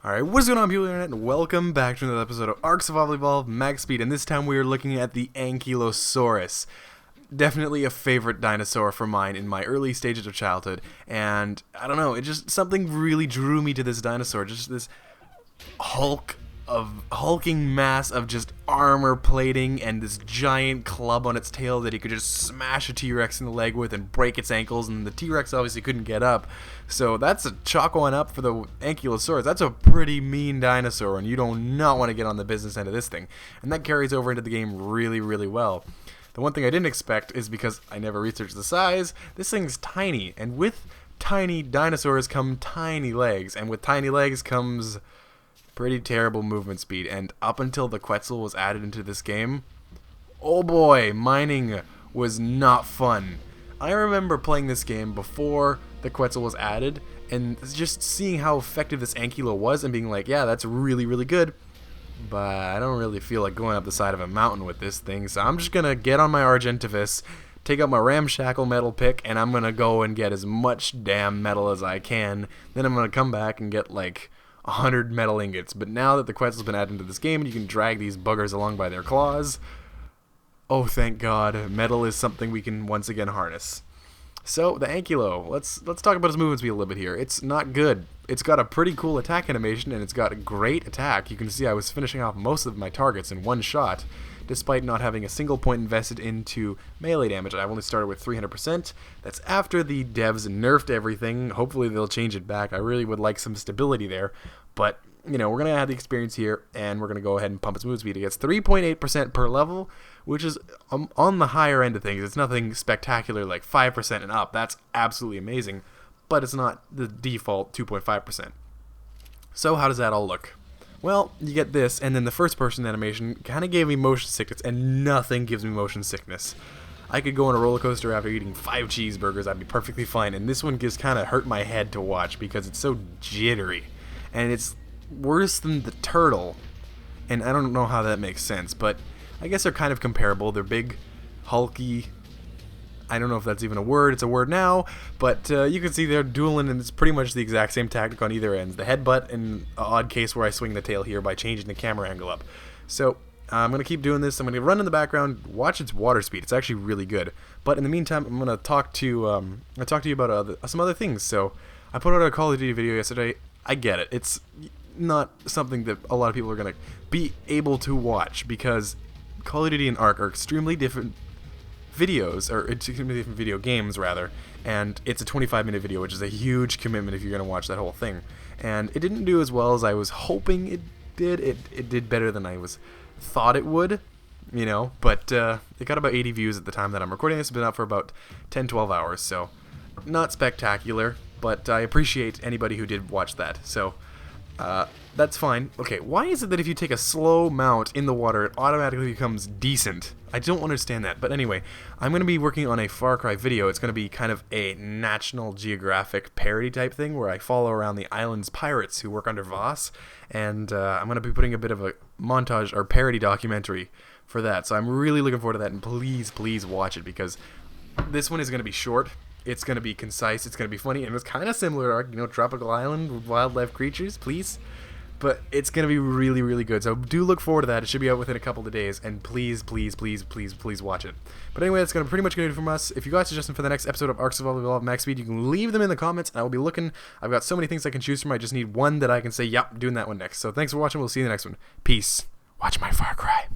Alright, what's going on, people of the internet, and welcome back to another episode of Ark Max Speed, and this time we are looking at the Ankylosaurus. Definitely a favorite dinosaur for mine in my early stages of childhood, and I don't know, it just, something really drew me to this dinosaur, just this hulking mass of just armor plating and this giant club on its tail that he could just smash a T-Rex in the leg with and break its ankles, and the T-Rex obviously couldn't get up. So that's a chalk one up for the Ankylosaurus. That's a pretty mean dinosaur, and you do not want to get on the business end of this thing. And that carries over into the game really, really well. The one thing I didn't expect is, because I never researched the size, this thing's tiny, and with tiny dinosaurs come tiny legs, and with tiny legs comes pretty terrible movement speed. And up until the Quetzal was added into this game, oh boy, mining was not fun. I remember playing this game before the Quetzal was added, and just seeing how effective this Ankylo was and being like, yeah, that's really, really good, but I don't really feel like going up the side of a mountain with this thing, so I'm just gonna get on my Argentivis, take out my ramshackle metal pick, and I'm gonna go and get as much damn metal as I can. Then I'm gonna come back and get like 100 metal ingots. But now that the Quetzal's been added into this game and you can drag these buggers along by their claws, oh thank God, metal is something we can once again harness. So the Ankylo, let's talk about his movement speed a little bit here. It's not good. It's got a pretty cool attack animation, and it's got a great attack. You can see I was finishing off most of my targets in one shot, despite not having a single point invested into melee damage. I've only started with 300%. That's after the devs nerfed everything. Hopefully they'll change it back. I really would like some stability there. But, you know, we're going to add the experience here, and we're going to go ahead and pump its move speed. It gets 3.8% per level, which is on the higher end of things. It's nothing spectacular like 5% and up. That's absolutely amazing. But it's not the default 2.5%. So how does that all look? Well, you get this, and then the first person animation kind of gave me motion sickness, and nothing gives me motion sickness. I could go on a roller coaster after eating 5 cheeseburgers, I'd be perfectly fine, and this one just kind of hurt my head to watch because it's so jittery. And it's worse than the turtle, and I don't know how that makes sense, but I guess they're kind of comparable. They're big, hulky, I don't know if that's even a word, it's a word now, but you can see they're dueling, and it's pretty much the exact same tactic on either ends. The headbutt, in an odd case where I swing the tail here by changing the camera angle up. So I'm going to keep doing this. I'm going to run in the background, watch its water speed. It's actually really good. But in the meantime, I'm going to talk to you about some other things. So I put out a Call of Duty video yesterday. I get it. It's not something that a lot of people are going to be able to watch, because Call of Duty and Ark are extremely different videos, or extremely different video games rather, and it's a 25-minute video, which is a huge commitment if you're going to watch that whole thing. And it didn't do as well as I was hoping it did. It did better than I thought it would, you know, but it got about 80 views at the time that I'm recording this. It's been up for about 10-12 hours, so not spectacular, but I appreciate anybody who did watch that. So that's fine. Okay, why is it that if you take a slow mount in the water, it automatically becomes decent? I don't understand that. But anyway, I'm going to be working on a Far Cry video. It's going to be kind of a National Geographic parody type thing, where I follow around the island's pirates who work under Voss, and I'm going to be putting a bit of a montage or parody documentary for that. So I'm really looking forward to that, and please, please watch it, because this one is going to be short. It's going to be concise, it's going to be funny, and it's kind of similar to Ark, you know, tropical island with wildlife creatures, please. But it's going to be really, really good, so do look forward to that. It should be out within a couple of days, and please, please, please, please, please watch it. But anyway, that's going to pretty much get it from us. If you got a suggestion for the next episode of Ark Max Speed, you can leave them in the comments, and I will be looking. I've got so many things I can choose from. I just need one that I can say, yep, doing that one next. So thanks for watching. We'll see you in the next one. Peace. Watch my Far Cry.